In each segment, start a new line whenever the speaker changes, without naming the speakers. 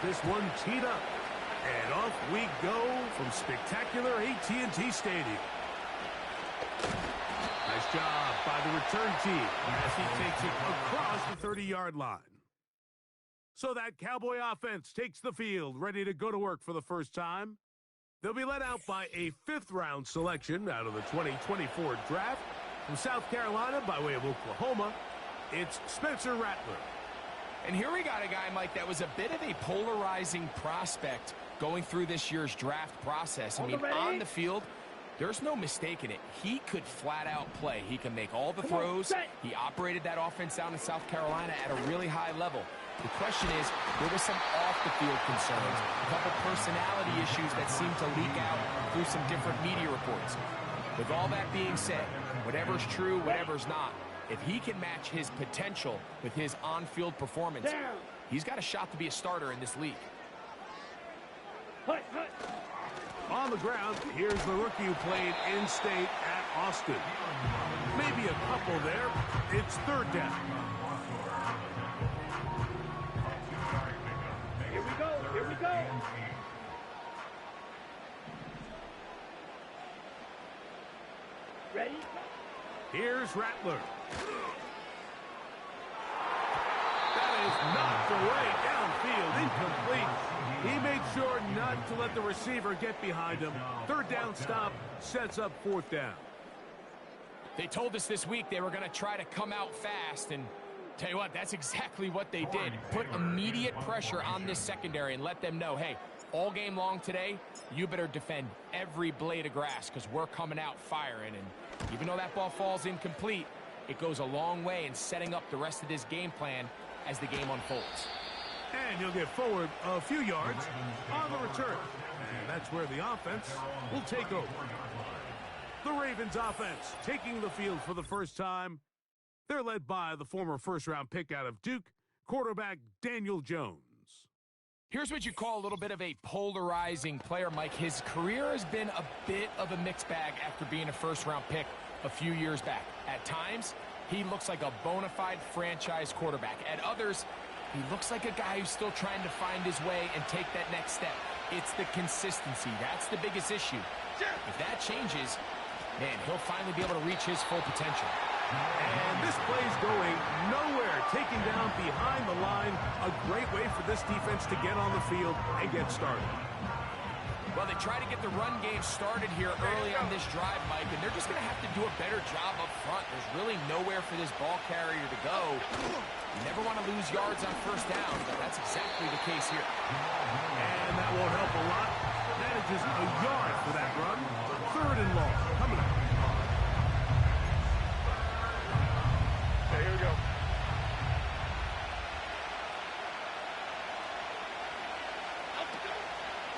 this one teed up. And off we go from spectacular AT&T Stadium. Nice job by the return team as he takes it across the 30-yard line. So that Cowboy offense takes the field, ready to go to work for the first time. They'll be led out by a fifth-round selection out of the 2024 draft. From South Carolina by way of Oklahoma, it's Spencer Rattler.
And here we got a guy, Mike, that was a bit of a polarizing prospect going through this year's draft process. I mean, on the field, there's no mistaking it. He could flat out play. He can make all the throws. He operated that offense down in South Carolina at a really high level. The question is, there was some off-the-field concerns, a couple personality issues that seemed to leak out through some different media reports. With all that being said, whatever's true, whatever's not, if he can match his potential with his on-field performance, he's got a shot to be a starter in this league.
On the ground, here's the rookie who played in-state at Austin. Maybe a couple there. It's third down.
Here we go, here we go. Ready?
Here's Rattler. That is knocked away downfield, incomplete. He made sure not to let the receiver get behind him. Third down stop sets up fourth down.
They told us this week they were going to try to come out fast, and tell you what, that's exactly what they did. Put immediate pressure on this secondary and let them know, hey, all game long today, you better defend every blade of grass because we're coming out firing. And even though that ball falls incomplete, it goes a long way in setting up the rest of this game plan as the game unfolds.
And he'll get forward a few yards on the return. And that's where the offense will take over. The Ravens offense taking the field for the first time. They're led by the former first-round pick out of Duke, quarterback Daniel Jones.
Here's what you call a little bit of a polarizing player, Mike. His career has been a bit of a mixed bag after being a first-round pick a few years back. At times, he looks like a bona fide franchise quarterback. At others, he looks like a guy who's still trying to find his way and take that next step. It's the consistency. That's the biggest issue. If that changes, man, he'll finally be able to reach his full potential.
And this play's going nowhere. Taking down behind the line. A great way for this defense to get on the field and get started.
Well, they try to get the run game started here early on this drive, Mike, and they're just going to have to do a better job up front. There's really nowhere for this ball carrier to go. You never want to lose yards on first down, but that's exactly the case here.
And that won't help a lot. Manages a yard for that run. Third and long. Coming up.
Okay, here we go.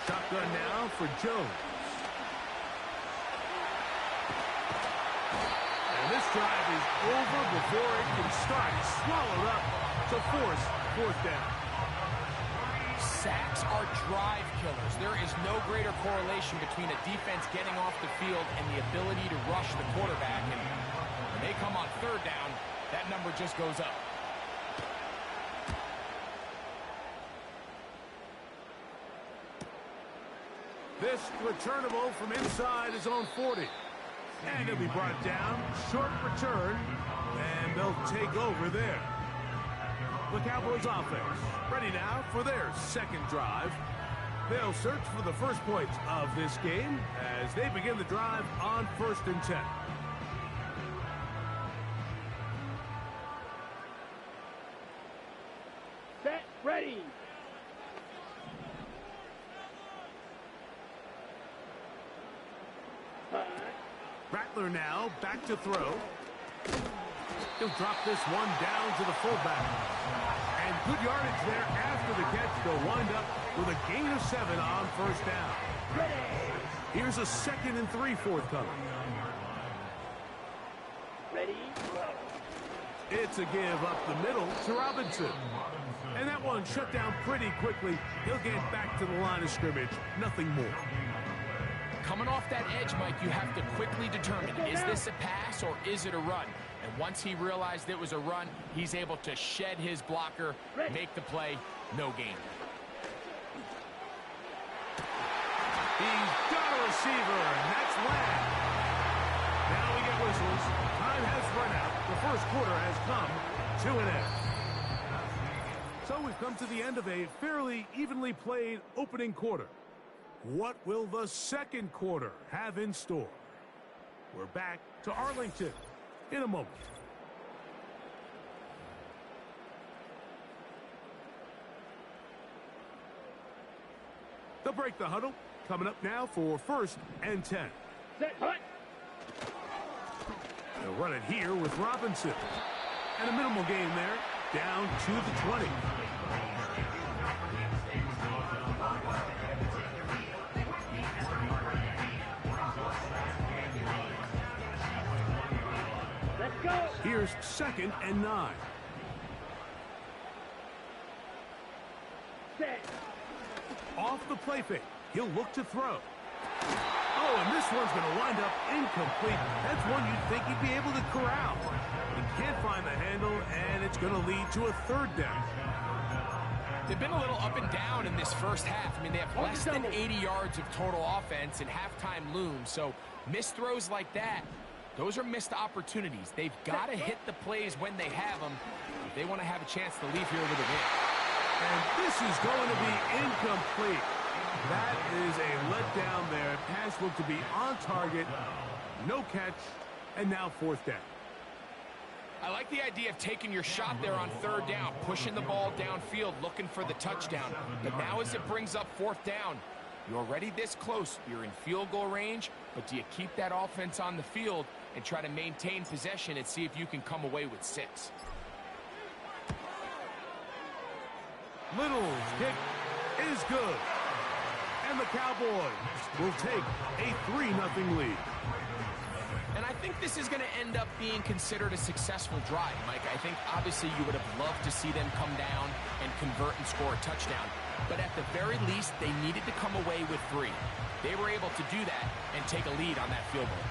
Shotgun now for Jones. And this drive is over before it can start. Swallowed up to force fourth down.
Sacks are drive killers. There is no greater correlation between a defense getting off the field and the ability to rush the quarterback. And when they come on third down, that number just goes up.
This returnable from inside his own 40. And he'll be brought down. Short return. And they'll take over there. The Cowboys offense ready now for their second drive. They'll search for the first points of this game as they begin the drive on 1st and 10.
Set, ready.
Rattler now back to throw. He'll drop this one down to the fullback. And good yardage there after the catch. They'll wind up with a gain of 7 on first down.
Ready.
Here's a 2nd and 3 forthcoming.
Ready.
It's a give up the middle to Robinson. And that one shut down pretty quickly. He'll get back to the line of scrimmage. Nothing more.
Coming off that edge, Mike, you have to quickly determine, is this a pass or is it a run? And once he realized it was a run, he's able to shed his blocker, make the play, no gain.
He's got a receiver, and that's Lamb. Now we get whistles. Time has run out. The first quarter has come to an end. So we've come to the end of a fairly evenly played opening quarter. What will the second quarter have in store? We're back to Arlington in a moment. They'll break the huddle. Coming up now for 1st and 10.
Set, hut.
They'll run it here with Robinson. And a minimal gain there, down to the 20.
Let's go.
Here's 2nd and 9.
Set.
Off the play fake. He'll look to throw. Oh, and this one's going to wind up incomplete. That's one you'd think he'd be able to corral. He can't find the handle, and it's going to lead to a 3rd down.
They've been a little up and down in this first half. I mean, they have less than 80 yards of total offense, and halftime looms. So missed throws like that, those are missed opportunities. They've got to hit the plays when they have them if they want to have a chance to leave here with a win.
And this is going to be incomplete. That is a letdown there. Pass looked to be on target. No catch. And now 4th down.
I like the idea of taking your shot there on 3rd down, pushing the ball downfield, looking for the touchdown. But now as it brings up 4th down, you're already this close. You're in field goal range, but do you keep that offense on the field and try to maintain possession and see if you can come away with 6?
Little's kick is good. And the Cowboys will take a 3-0 lead.
And I think this is going to end up being considered a successful drive, Mike. I think obviously you would have loved to see them come down and convert and score a touchdown. But at the very least, they needed to come away with 3. They were able to do that and take a lead on that field goal.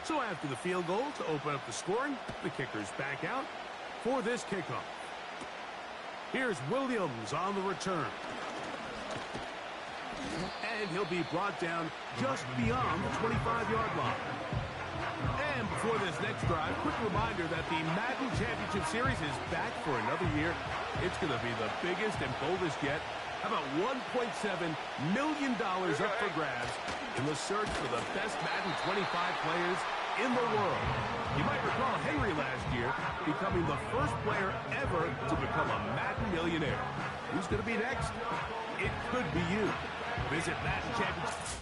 So after the field goal to open up the scoring, the kicker's back out for this kickoff. Here's Williams on the return. And he'll be brought down just beyond the 25-yard line. And before this next drive, quick reminder that the Madden Championship Series is back for another year. It's going to be the biggest and boldest yet. How about $1.7 million up for grabs in the search for the best Madden 25 players in the world? You might recall Henry last year becoming the first player ever to become a Madden millionaire. Who's going to be next? It could be you. Visit Madden Championship.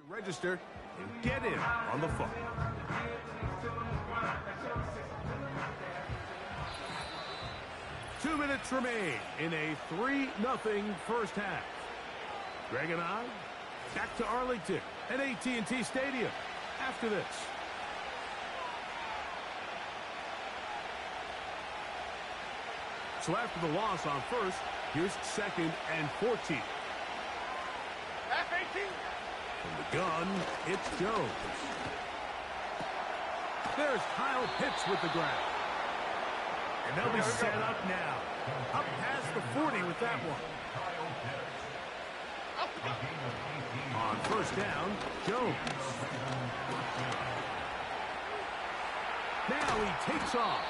Register and get in on the phone. Two minutes remain in a 3-0 first half. Greg and I back to Arlington at AT&T Stadium after this. So after the loss on 1st, here's 2nd and 14.
F-18.
From the gun, it's Jones. There's Kyle Pitts with the grab. And they'll be set up now. Up past the 40 with that one. On first down, Jones. Now he takes off.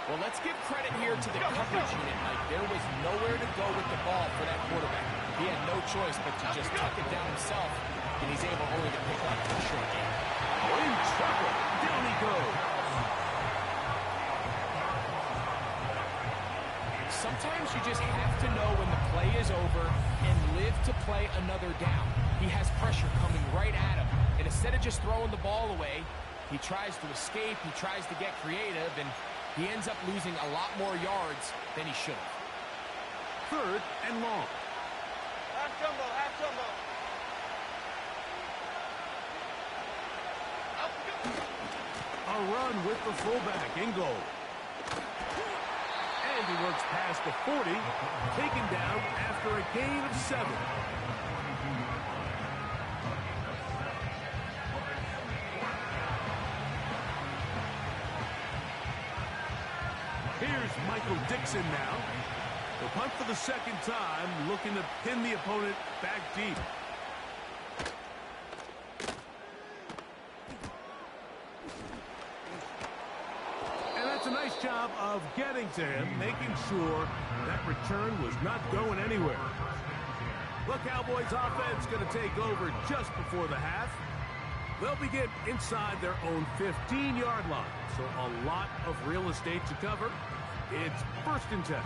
Well, let's give credit here to the coverage unit, Mike. There was nowhere to go with the ball for that quarterback. He had no choice but to just tuck it down himself, and he's able only to pick up a short game.
In trouble. Down he goes.
Sometimes you just have to know when the play is over and live to play another down. He has pressure coming right at him, and instead of just throwing the ball away, he tries to escape, he tries to get creative, and he ends up losing a lot more yards than he should have.
Third and long.
Half jumbo, half jumbo.
A run with the fullback in goal. And he works past the 40, taken down after a gain of 7. Here's Michael Dixon now. The punt for the second time, looking to pin the opponent back deep. And that's a nice job of getting to him, making sure that return was not going anywhere. The Cowboys offense going to take over just before the half. They'll begin inside their own 15-yard line, so a lot of real estate to cover. It's 1st and 10.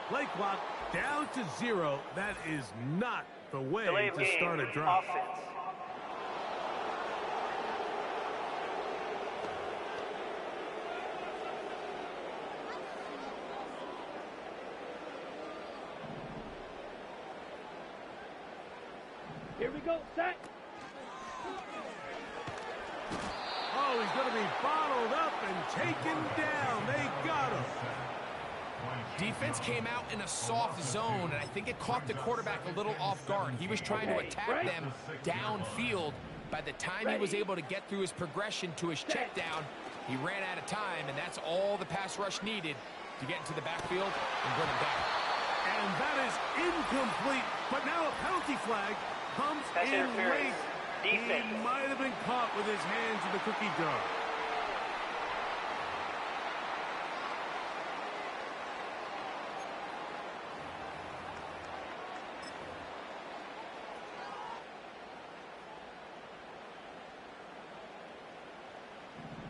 Play clock down to 0. That is not the way to start a drive.
Offense.
Here we go, set.
Oh, he's going to be bottled up and taken down. They got him.
Defense came out in a soft zone, and I think it caught the quarterback a little off guard. He was trying to attack them downfield. By the time he was able to get through his progression to his check down, he ran out of time, and that's all the pass rush needed to get into the backfield and bring him down.
And that is incomplete, but now a penalty flag comes
Pass
in
interference.
late.
Defense.
He might have been caught with his hands in the cookie jar.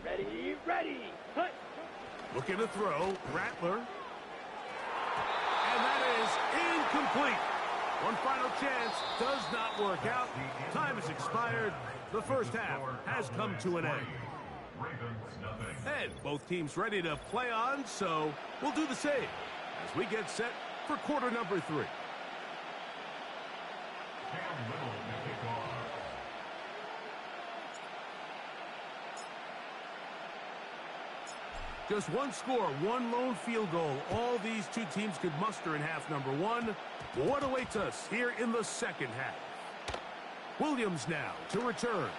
Ready, ready. Cut.
Looking to throw, Rattler. And that is incomplete. One final chance, does not work out. Time has expired. The first half has come to an end. And both teams ready to play on, so we'll do the same as we get set for quarter number 3. Just one score, one lone field goal. All these two teams could muster in half number 1. What awaits us here in the second half? Williams now to return.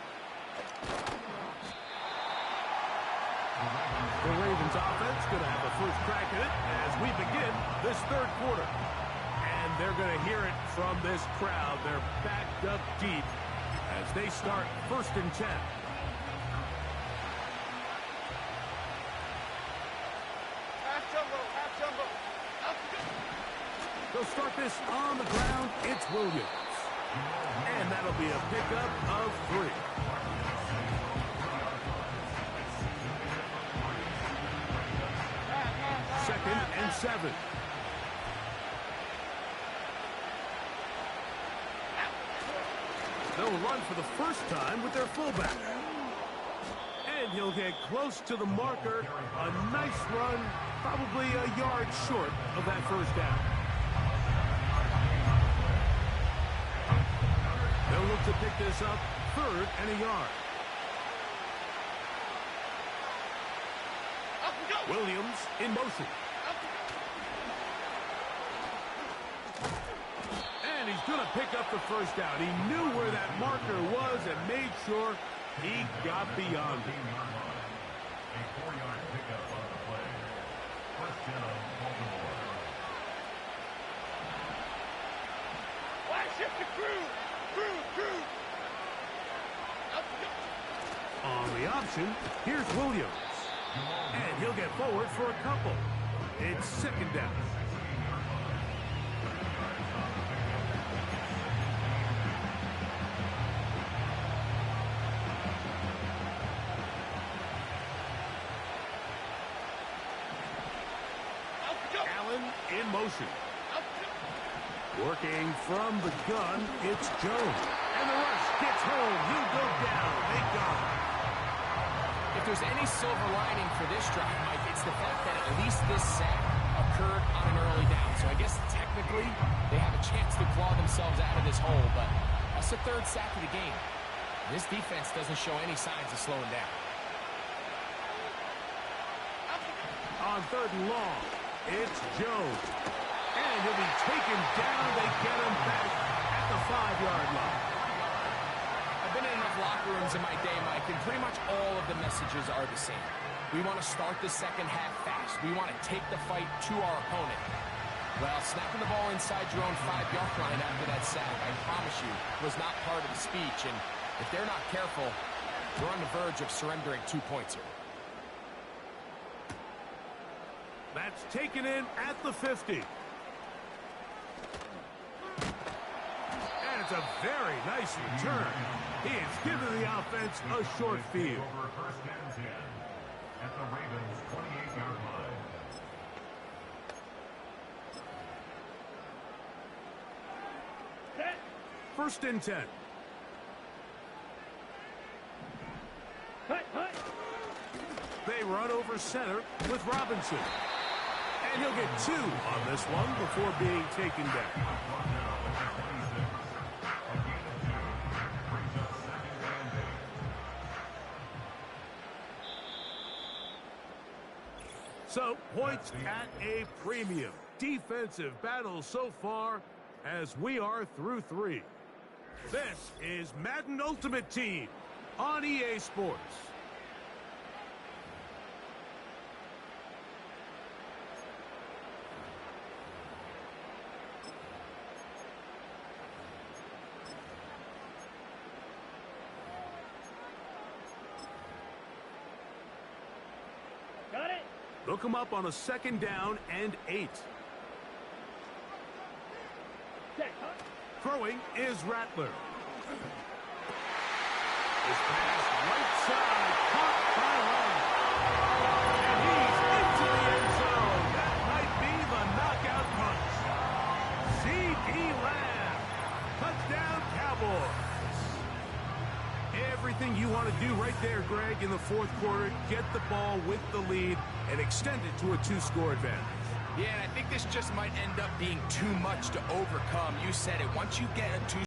The Ravens offense going to have a first crack at it as we begin this third quarter. And they're going to hear it from this crowd. They're backed up deep as they start 1st and 10. They'll start this on the ground. It's Williams. And that'll be a pickup of 3. Second and 7. They'll run for the first time with their fullback. And he'll get close to the marker. A nice run, probably a yard short of that first down. They'll look to pick this up, 3rd and a yard. Williams in motion. And he's going to pick up the first down. He knew where that marker was and made sure he got beyond it.
A 4-yard pickup on the play. First down, Baltimore.
Wide shift to Cruz. Cruz.
On the option, here's Williams. And he'll get forward for a couple. It's 2nd down. Allen in motion. Working from the gun, it's Jones. And the rush gets home. He'll go down. They got him.
If there's any silver lining for this drive, Mike, it's the fact that at least this sack occurred on an early down. So I guess technically they have a chance to claw themselves out of this hole, but that's the 3rd sack of the game. This defense doesn't show any signs of slowing down.
On 3rd and long, it's Jones. And he'll be taken down. They get him back at the 5-yard line.
I've been in enough locker rooms in my day, Mike, and pretty much all of the messages are the same. We want to start the second half fast. We want to take the fight to our opponent. Well, snapping the ball inside your own 5-yard line after that sack, I promise you, was not part of the speech. And if they're not careful, we're on the verge of surrendering 2 points here.
That's taken in at the 50. And it's a very nice return. He has given the offense a short field.
Over 1st and 10 at the Ravens' 28-yard line.
Set.
1st and 10.
Cut.
They run over center with Robinson. And he'll get 2 on this one before being taken down. So, points at a premium. Defensive battle so far as we are through 3. This is Madden Ultimate Team on EA Sports.
Got it.
Look him up on a 2nd down and 8.
Set. Cut.
Throwing is Rattler. His pass right side, caught by Long. And he's into the end zone. That might be the knockout punch. C.D. Lamb. Touchdown, Cowboys. Everything you want to do right there, Greg, in the 4th quarter. Get the ball with the lead and extend it to a 2-score advantage.
Yeah, and I think this just might end up being too much to overcome. You said it. Once you get a 2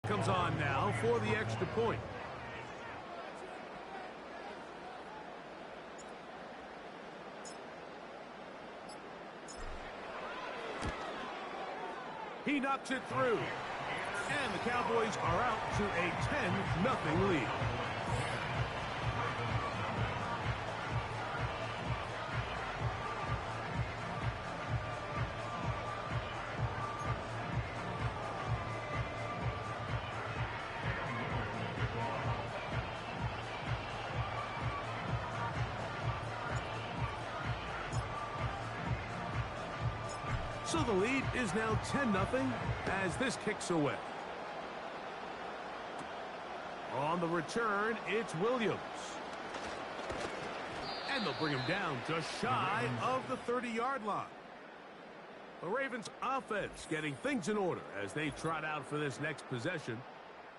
comes on now for the extra point. He knocks it through. And the Cowboys are out to a 10-0 lead. So the lead is now 10-0 as this kicks away. On the return, it's Williams. And they'll bring him down just shy of the 30-yard line. The Ravens offense getting things in order as they trot out for this next possession.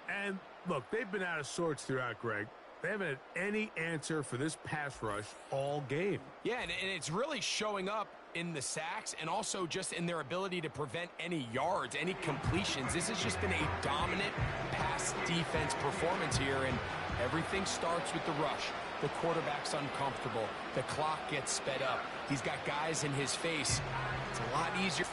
And look, they've been out of sorts throughout, Greg. They haven't had any answer for this pass rush all game.
Yeah, and it's really showing up in the sacks and also just in their ability to prevent any yards, any completions. This has just been a dominant pass defense performance here, and everything starts with the rush. The quarterback's uncomfortable. The clock gets sped up. He's got guys in his face. It's a lot easier.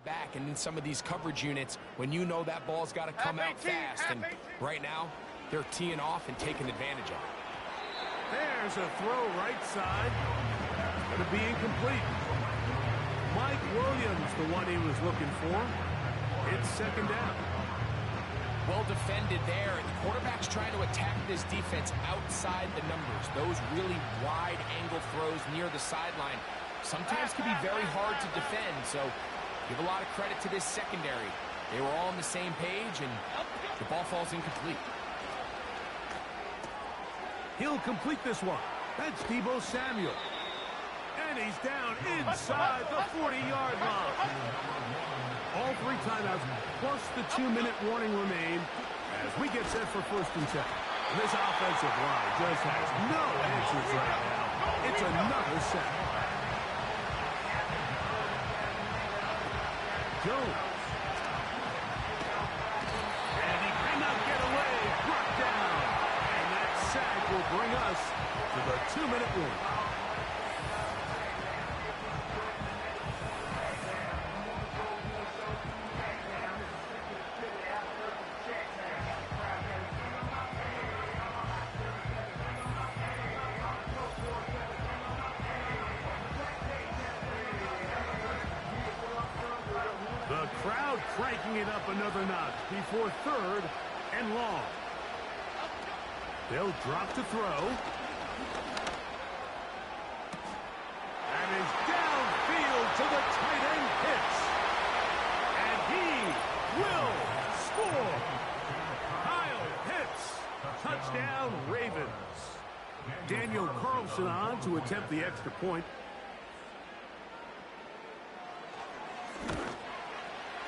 Back and in some of these coverage units when you know that ball's got to come out fast, and right now they're teeing off and taking advantage of it.
There's a throw right side. It's going to be incomplete. Mike Williams, the one he was looking for. It's second down.
Well defended there. The quarterback's trying to attack this defense outside the numbers. Those really wide angle throws near the sideline sometimes can be very hard to defend, so give a lot of credit to this secondary. They were all on the same page, and the ball falls incomplete.
He'll complete this one. That's Deebo Samuel. And he's down inside the 40-yard line. All three timeouts, plus the 2-minute warning remain as we get set for 1st and 10. This offensive line just has no answers right now. It's another sack. Jones. And he cannot get away. Brought down. And that sack will bring us to the 2-minute warning. The crowd cranking it up another notch before 3rd and long. They'll drop to throw. And is downfield to the tight end Pitts. And he will score. Kyle Pitts. Touchdown Ravens. Daniel Carlson on to attempt the extra point.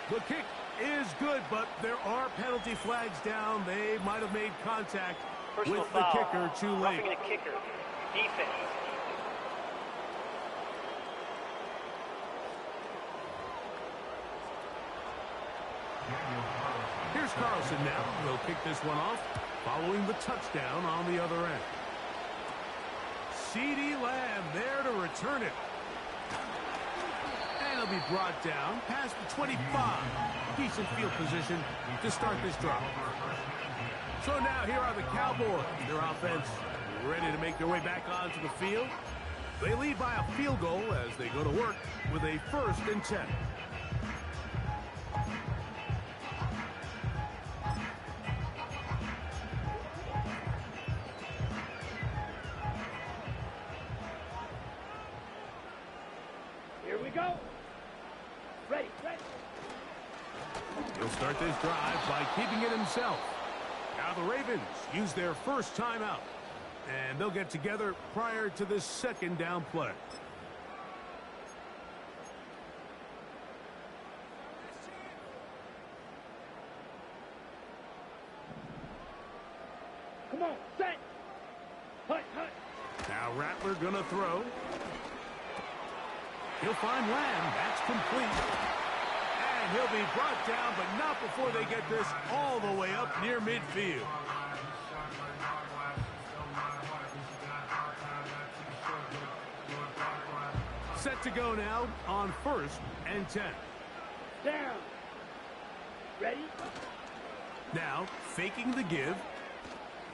The kick is good, but there are penalty flags down. They might have made contact
Personal
with the
foul.
kicker too late.
Roughing a kicker. Defense.
Here's Carlson now. He'll kick this one off following the touchdown on the other end. CeeDee Lamb there to return it. And he'll be brought down past the 25. Decent field position to start this drive. So now here are the Cowboys. Their offense ready to make their way back onto the field. They lead by a field goal as they go to work with a 1st and 10.
Here we go. Ready, ready.
start this drive by keeping it himself. Now the Ravens use their first timeout, and they'll get together prior to this second down play.
Come on, set. Hut, hut.
Now Rattler gonna throw. He'll find Lamb. That's complete. And he'll be brought down, but not before they get this all the way up near midfield. Set to go now on 1st and 10.
Down. Ready?
Now faking the give.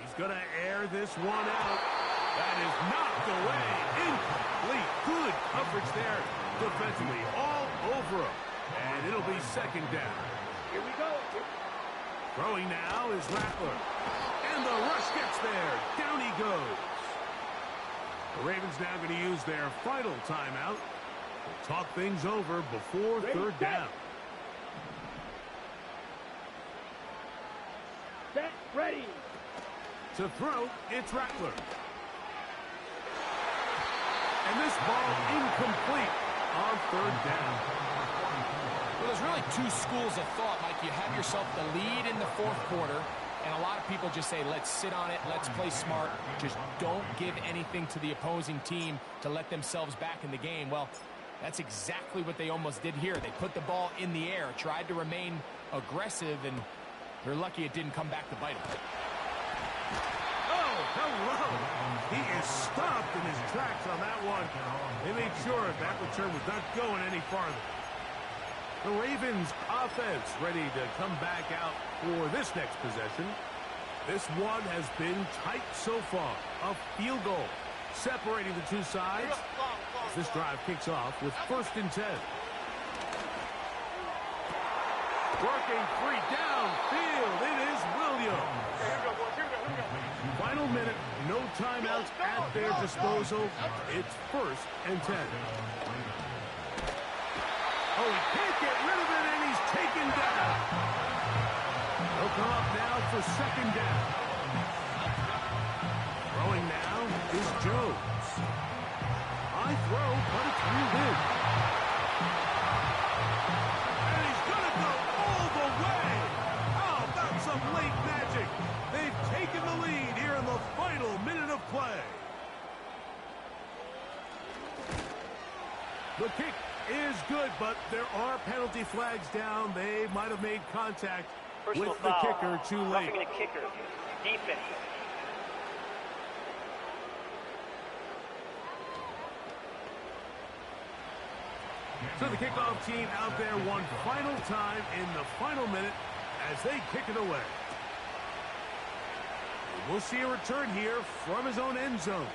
He's going to air this one out. That is knocked away. Incomplete. Good coverage there defensively. All over him. And it'll be second down.
Here we go.
Throwing now is Rattler. And the rush gets there. Down he goes. The Ravens now going to use their final timeout to talk things over before third down.
Set, ready.
To throw, it's Rattler. And this ball incomplete on third down.
Well, there's really two schools of thought, Mike. You have yourself the lead in the fourth quarter, and a lot of people just say, let's sit on it, let's play smart, just don't give anything to the opposing team to let themselves back in the game. Well, that's exactly what they almost did here. They put the ball in the air, tried to remain aggressive, and they're lucky it didn't come back to bite them.
Oh, hello. He is stopped in his tracks on that one. They made sure that return was not going any farther. The Ravens offense ready to come back out for this next possession. This one has been tight so far. A field goal separating the two sides. As this drive kicks off with 1st and 10. Working free downfield. It is Williams. Final minute, no timeouts at their disposal. It's 1st and 10. Oh, he can't get rid of it, and he's taken down. They'll come up now for second down. Throwing now is Jones. High throw, but it's reeled in. And he's going to go all the way. How about some late magic? They've taken the lead here in the final minute of play. The kick is good, but there are penalty flags down. They might have made contact
Personal
with the
foul.
kicker too late.
Roughing the kicker. Defense.
So the kickoff team out there one final time in the final minute as they kick it away. We'll see a return here from his own end zone.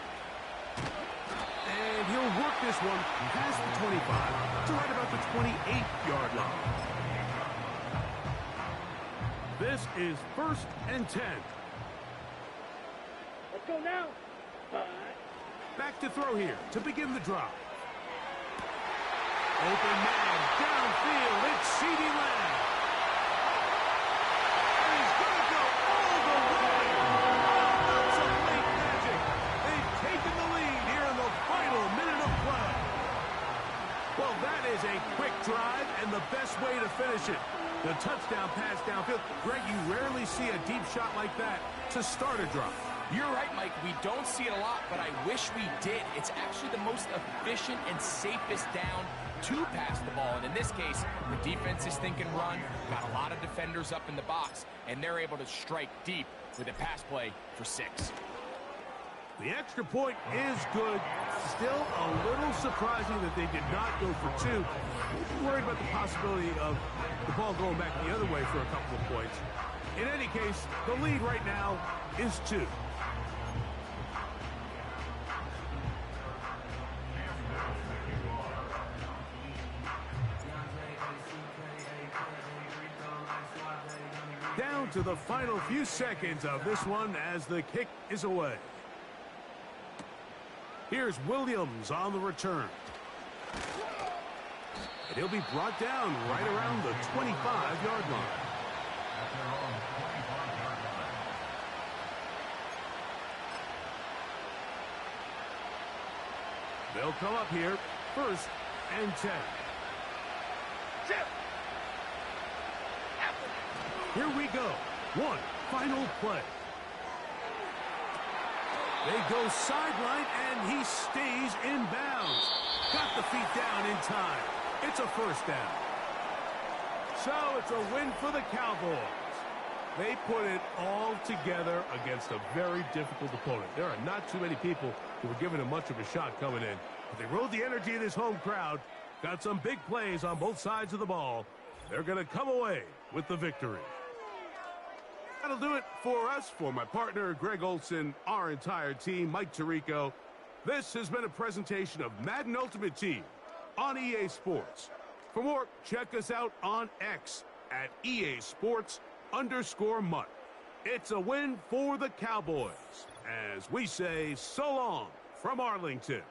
And he'll work this one past the 25 to right about the 28-yard line. This is 1st and 10.
Let's go now.
Back to throw here to begin the drive. Open man downfield. It's CeeDee Lamb. And he's going to go all the way. That's some late magic. They've taken the lead here in the final minute of play. Well, that is a quick drive and the best way to finish it. The touchdown pass downfield. Greg, you rarely see a deep shot like that to start a drive.
You're right, Mike. We don't see it a lot, but I wish we did. It's actually the most efficient and safest down to pass the ball. And in this case, the defense is thinking run, got a lot of defenders up in the box, and they're able to strike deep with a pass play for 6.
The extra point is good. Still a little surprising that they did not go for 2. Worried about the possibility of the ball going back the other way for a couple of points. In any case, the lead right now is 2. Down to the final few seconds of this one as the kick is away. Here's Williams on the return. And he'll be brought down right around the 25-yard line. They'll come up here, 1st and 10.
Chip.
Here we go. One final play. They go sideline, and he stays in bounds. Got the feet down in time. It's a 1st down. So it's a win for the Cowboys. They put it all together against a very difficult opponent. There are not too many people who were giving him much of a shot coming in. But they rode the energy of this home crowd, got some big plays on both sides of the ball. They're going to come away with the victory. That'll do it for us. For my partner, Greg Olson, our entire team, Mike Tirico, this has been a presentation of Madden Ultimate Team on EA Sports. For more, check us out on X at EA Sports_Mutt. It's a win for the Cowboys, as we say so long from Arlington.